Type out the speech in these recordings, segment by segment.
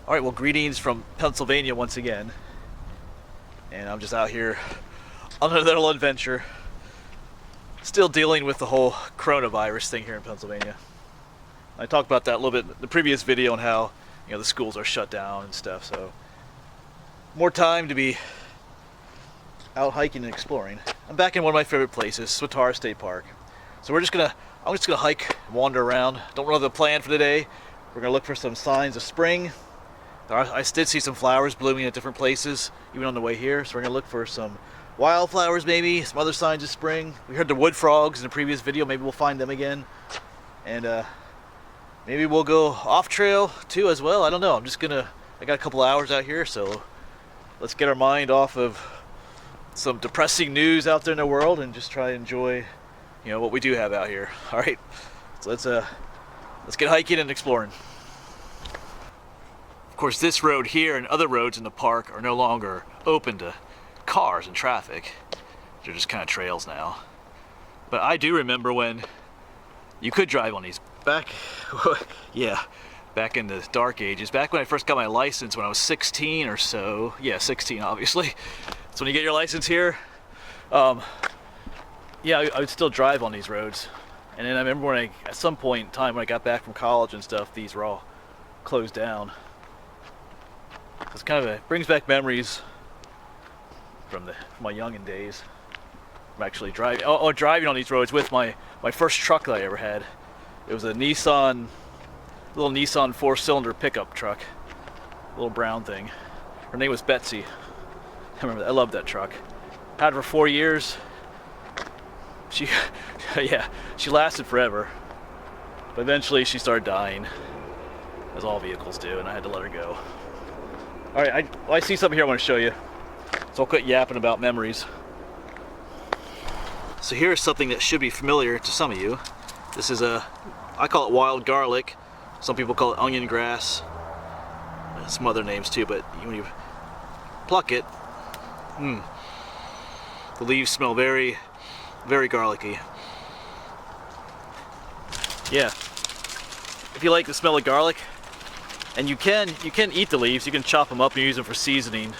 Alright, well, greetings from Pennsylvania once again. And I'm just out here on another little adventure. Still dealing with the whole coronavirus thing here in Pennsylvania. I talked about that a little bit in the previous video on how, the schools are shut down and stuff, so more time to be out hiking and exploring. I'm back in one of my favorite places, Swatara State Park. So I'm just gonna hike, wander around. Don't really have a plan for the day. We're gonna look for some signs of spring. I did see some flowers blooming at different places, even on the way here. So we're gonna look for some wildflowers, maybe some other signs of spring. We heard the wood frogs in the previous video. Maybe we'll find them again, and maybe we'll go off trail too as well. I don't know. I got a couple hours out here, so let's get our mind off of some depressing news out there in the world and just try to enjoy, what we do have out here. All right, so let's get hiking and exploring. Of course, this road here and other roads in the park are no longer open to cars and traffic. They're just kind of trails now. But I do remember when you could drive on these back in the dark ages. Back when I first got my license when I was 16 or so. Yeah, 16 obviously. So when you get your license here, I would still drive on these roads. And then I remember at some point in time when I got back from college and stuff, these were all closed down. It's it brings back memories from my youngin' days. I'm actually driving on these roads with my first truck that I ever had. It was a little Nissan 4-cylinder pickup truck, little brown thing. Her name was Betsy. I remember that. I loved that truck. Had her for 4 years. She lasted forever. But eventually she started dying, as all vehicles do, and I had to let her go. All right, I see something here I want to show you, so I'll quit yapping about memories. So here's something that should be familiar to some of you. This is I call it wild garlic. Some people call it onion grass. Some other names too, but when you pluck it, the leaves smell very, very garlicky. Yeah, if you like the smell of garlic, and you can eat the leaves. You can chop them up and use them for seasoning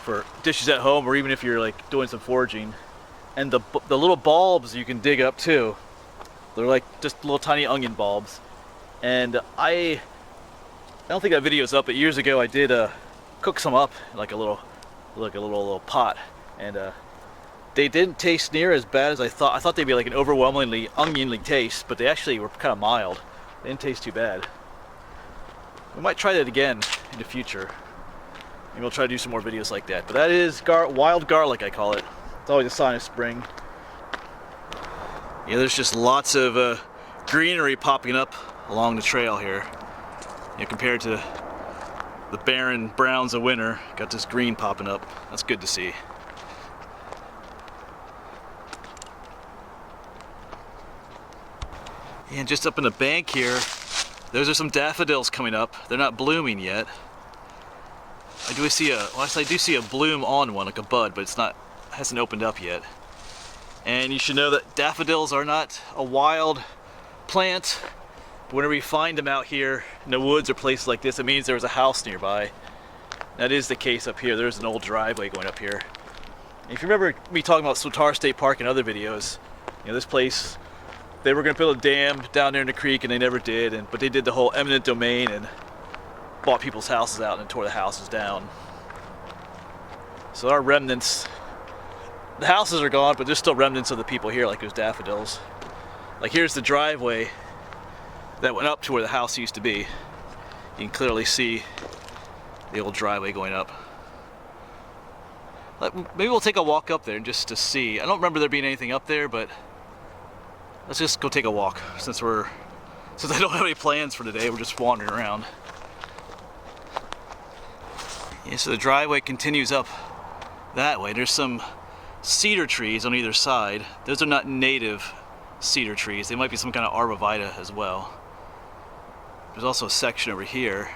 for dishes at home, or even if you're doing some foraging. And the little bulbs you can dig up too. They're like just little tiny onion bulbs. And I don't think that video's up, but years ago I did cook some up in a little pot, and they didn't taste near as bad as I thought. I thought they'd be like an overwhelmingly oniony taste, but they actually were kind of mild. They didn't taste too bad. We might try that again in the future. Maybe we'll try to do some more videos like that. But that is wild garlic, I call it. It's always a sign of spring. Yeah, there's just lots of greenery popping up along the trail here. Compared to the barren browns of winter, got this green popping up. That's good to see. And just up in the bank here, those are some daffodils coming up. They're not blooming yet. I do see a bloom on one, like a bud, but it hasn't opened up yet. And you should know that daffodils are not a wild plant. But whenever you find them out here in the woods or places like this, it means there was a house nearby. That is the case up here. There's an old driveway going up here. And if you remember me talking about Swatara State Park in other videos, this place, they were going to build a dam down there in the creek, and they never did. But they did the whole eminent domain and bought people's houses out and tore the houses down. So there are remnants. The houses are gone, but there's still remnants of the people here, like those daffodils. Like here's the driveway that went up to where the house used to be. You can clearly see the old driveway going up. Maybe we'll take a walk up there just to see. I don't remember there being anything up there, but let's just go take a walk since I don't have any plans for today. We're just wandering around. Yeah, so the driveway continues up that way. There's some cedar trees on either side. Those are not native cedar trees. They might be some kind of arborvitae as well. There's also a section over here.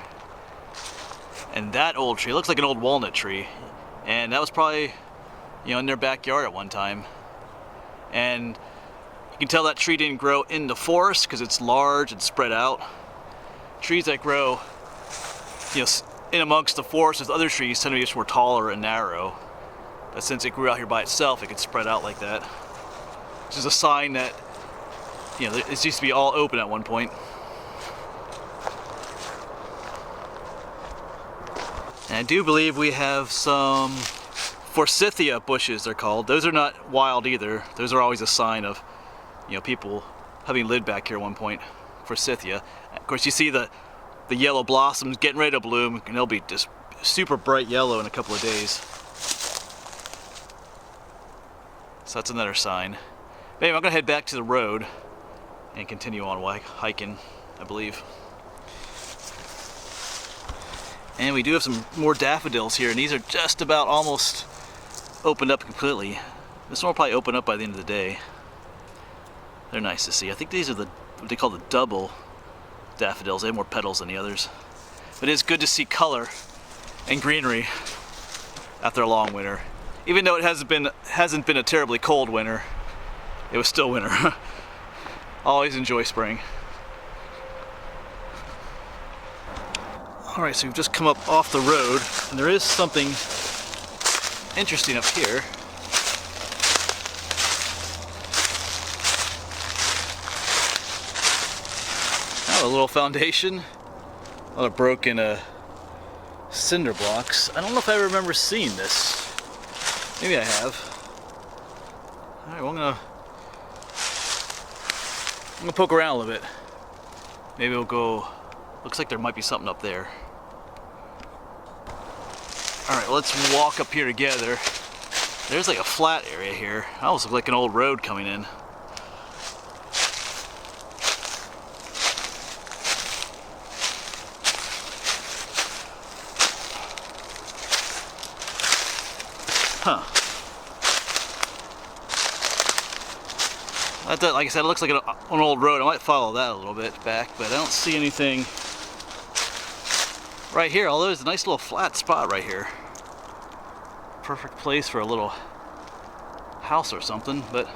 And that old tree, it looks like an old walnut tree. And that was probably, in their backyard at one time. And you can tell that tree didn't grow in the forest because it's large and spread out. Trees that grow you know, in amongst the forest, with other trees tend to be much more taller and narrow. But since it grew out here by itself, it could spread out like that. Which is a sign that, you know, it used to be all open at one point. And I do believe we have some Forsythia bushes, they're called. Those are not wild either. Those are always a sign of, you know, people having lived back here at one point. Forsythia. Of course, you see the yellow blossoms getting ready to bloom, and they'll be just super bright yellow in a couple of days. So that's another sign. But anyway, I'm gonna head back to the road and continue on hiking, I believe. And we do have some more daffodils here, and these are just about almost opened up completely. This one will probably open up by the end of the day. They're nice to see. I think these are what they call the double daffodils. They have more petals than the others. But it is good to see color and greenery after a long winter. Even though it hasn't been a terribly cold winter, it was still winter. Always enjoy spring. Alright, so we've just come up off the road, and there is something interesting up here. Oh, a little foundation. A lot of broken cinder blocks. I don't know if I remember seeing this. Maybe I have. Alright, well, I'm gonna poke around a little bit. Maybe we'll go. Looks like there might be something up there. Alright, well, let's walk up here together. There's like a flat area here. That almost looks like an old road coming in. Huh. That, like I said, it looks like an old road. I might follow that a little bit back, but I don't see anything right here, although there's a nice little flat spot right here. Perfect place for a little house or something, but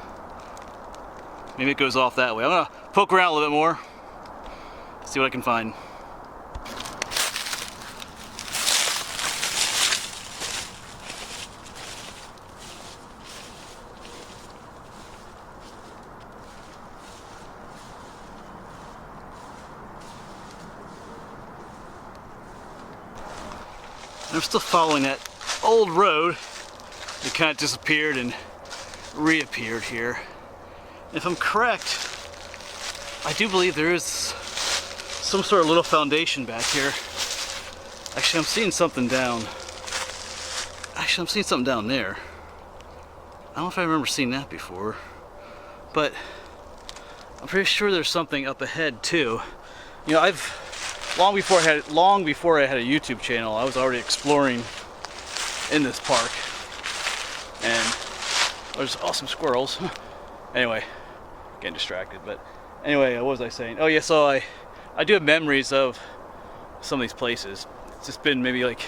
maybe it goes off that way. I'm gonna poke around a little bit more, see what I can find. I'm still following that old road that kind of disappeared and reappeared here. If I'm correct, I do believe there is some sort of little foundation back here. Actually, I'm seeing something down. Actually, I'm seeing something down there. I don't know if I remember seeing that before, but I'm pretty sure there's something up ahead too. You know, long before I had a YouTube channel, I was already exploring in this park, and there's awesome squirrels. Anyway, getting distracted. But anyway, what was I saying? Oh yeah, so I do have memories of some of these places. It's just been maybe like,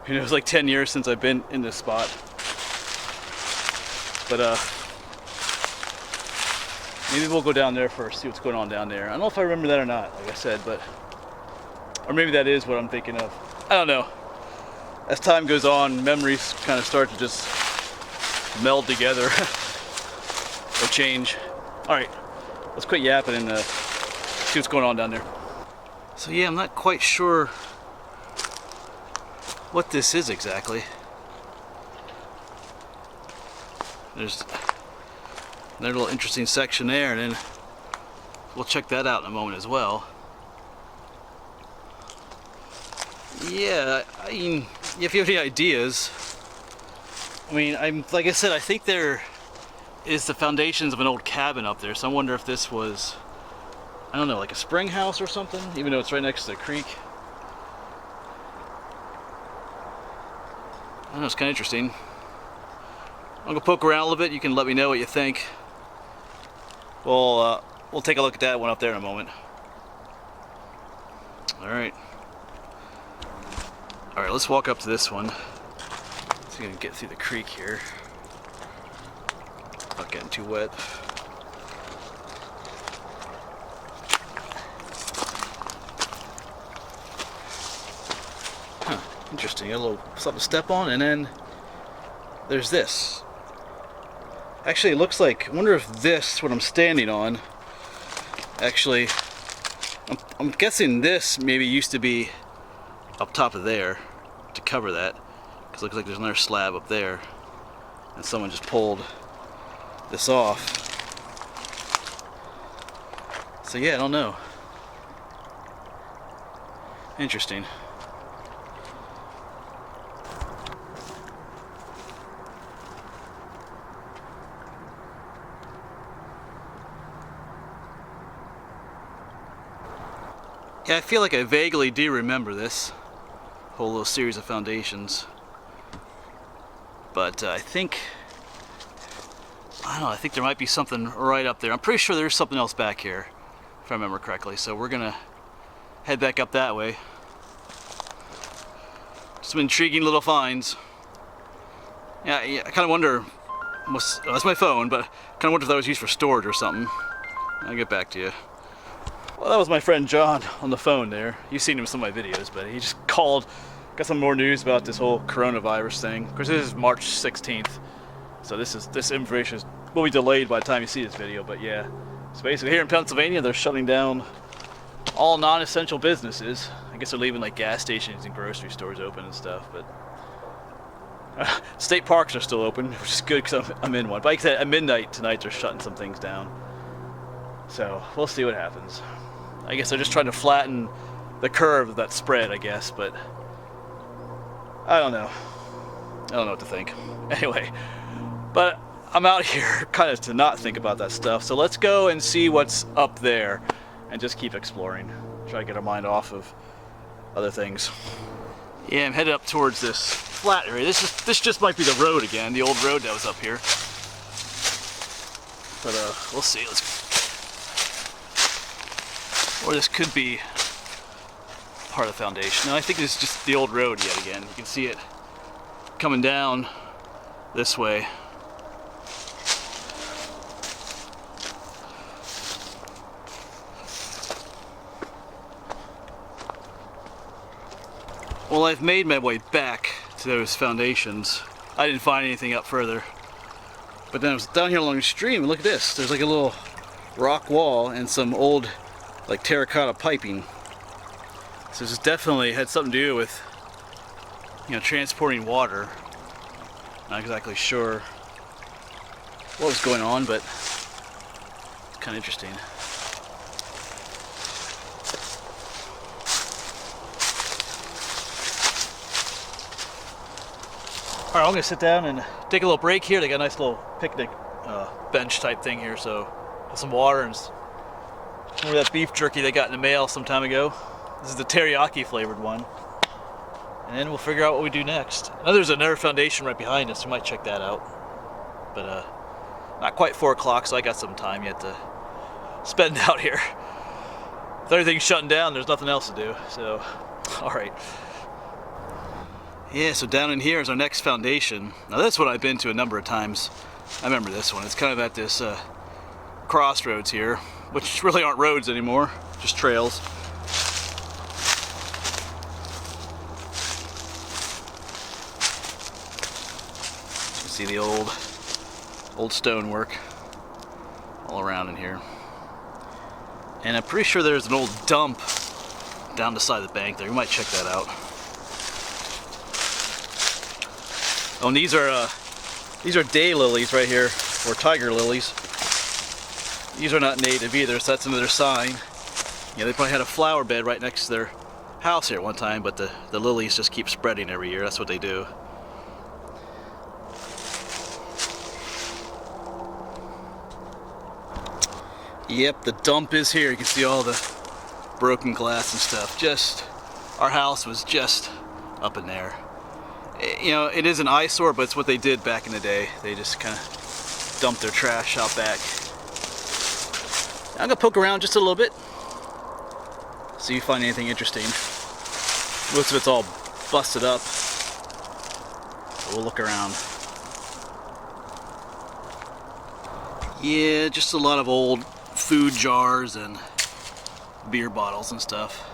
you know, it was like 10 years since I've been in this spot. But maybe we'll go down there first, see what's going on down there. I don't know if I remember that or not, like I said, but or maybe that is what I'm thinking of. I don't know. As time goes on, memories kind of start to just meld together or change. Alright, let's quit yapping and see what's going on down there. So yeah, I'm not quite sure what this is exactly. There's another little interesting section there, and then we'll check that out in a moment as well. Yeah, I mean, if you have any ideas, I mean, like I said, I think there is the foundations of an old cabin up there, so I wonder if this was, I don't know, like a spring house or something, even though it's right next to the creek. I don't know, it's kind of interesting. I'm gonna poke around a little bit. You can let me know what you think. We'll take a look at that one up there in a moment. Alright, let's walk up to this one. See if we can get through the creek here. Not getting too wet. Interesting. Got a little something to step on, and then there's this. Actually, it looks like, I wonder if this, what I'm standing on, actually, I'm guessing this maybe used to be up top of there to cover that, because it looks like there's another slab up there, and someone just pulled this off. So yeah, I don't know. Interesting. Yeah, I feel like I vaguely do remember this whole little series of foundations, but I think, I don't know, I think there might be something right up there. I'm pretty sure there's something else back here, if I remember correctly, so we're gonna head back up that way. Some intriguing little finds. Yeah, I kind of wonder, that's my phone, but I kind of wonder if that was used for storage or something. I'll get back to you. Well, that was my friend John on the phone there. You've seen him in some of my videos, but he just called, got some more news about this whole coronavirus thing. Of course, this is March 16th, so this information will be delayed by the time you see this video, but yeah. So basically here in Pennsylvania, they're shutting down all non-essential businesses. I guess they're leaving like gas stations and grocery stores open and stuff, but state parks are still open, which is good because I'm in one. But like I said, at midnight tonight, they're shutting some things down. So we'll see what happens. I guess they're just trying to flatten the curve of that spread, I guess, but I don't know. I don't know what to think. Anyway, but I'm out here kind of to not think about that stuff. So let's go and see what's up there and just keep exploring. Try to get our mind off of other things. Yeah, I'm headed up towards this flat area. This just might be the road again, the old road that was up here. But we'll see. Or this could be part of the foundation. No, I think it's just the old road yet again. You can see it coming down this way. Well, I've made my way back to those foundations. I didn't find anything up further. But then I was down here along the stream, and look at this. There's like a little rock wall and some old like terracotta piping. So this definitely had something to do with, you know, transporting water. Not exactly sure what was going on, but it's kind of interesting. All right, I'm gonna sit down and take a little break here. They got a nice little picnic bench type thing here, so have some water and some of that beef jerky they got in the mail some time ago. This is the teriyaki flavored one. And then we'll figure out what we do next. I know there's another foundation right behind us, we might check that out. But not quite 4 o'clock, so I got some time yet to spend out here. If everything's shutting down, there's nothing else to do, so, all right. Yeah, so down in here is our next foundation. Now that's what I've been to a number of times. I remember this one. It's kind of at this crossroads here, which really aren't roads anymore, just trails. You can see the old stonework all around in here. And I'm pretty sure there's an old dump down the side of the bank there. You might check that out. Oh, and these are day lilies right here, or tiger lilies. These are not native either, so that's another sign. Yeah, they probably had a flower bed right next to their house here at one time, but the lilies just keep spreading every year. That's what they do. Yep, the dump is here. You can see all the broken glass and stuff. Just, our house was just up in there. You know, it is an eyesore, but it's what they did back in the day. They just kind of dumped their trash out back. I'm gonna poke around just a little bit, see if you find anything interesting. Most of it's all busted up, so we'll look around. Yeah, just a lot of old food jars and beer bottles and stuff.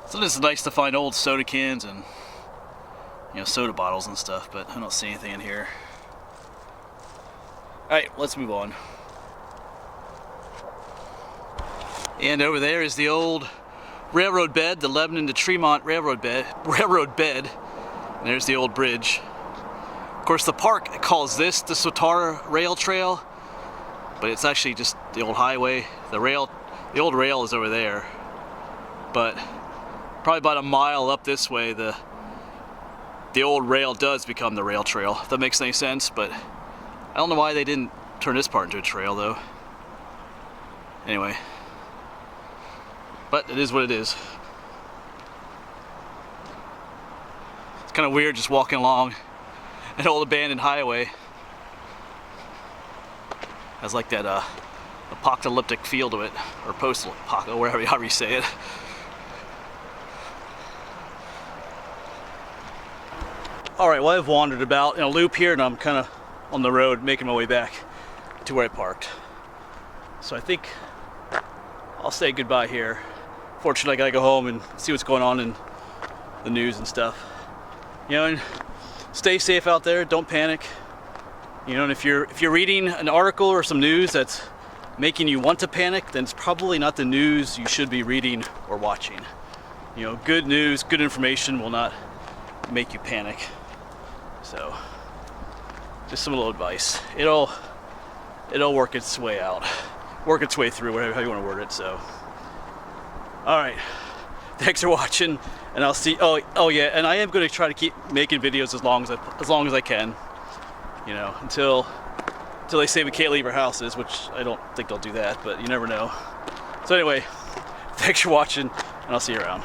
Sometimes it's nice to find old soda cans and you know, soda bottles and stuff, but I don't see anything in here. Alright, let's move on. And over there is the old railroad bed, the Lebanon to Tremont railroad bed. And there's the old bridge. Of course, the park calls this the Sotara Rail Trail, but it's actually just the old highway. The old rail is over there, but probably about a mile up this way, the old rail does become the rail trail, if that makes any sense. But I don't know why they didn't turn this part into a trail, though. Anyway, but it is what it is. It's kind of weird just walking along an old abandoned highway. Has like that apocalyptic feel to it, or post-apocalyptic, however you say it. Alright, well, I've wandered about in a loop here, and I'm kind of on the road making my way back to where I parked. So I think I'll say goodbye here. Fortunately, I gotta go home and see what's going on in the news and stuff. You know, and stay safe out there, don't panic. You know, and if you're reading an article or some news that's making you want to panic, then it's probably not the news you should be reading or watching. You know, good news, good information will not make you panic. So, just some little advice. It'll work its way out, work its way through, whatever how you want to word it. So, all right, thanks for watching, and I'll see. Oh yeah, and I am going to try to keep making videos as long as I can. You know, until they say we can't leave our houses, which I don't think they'll do that, but you never know. So anyway, thanks for watching, and I'll see you around.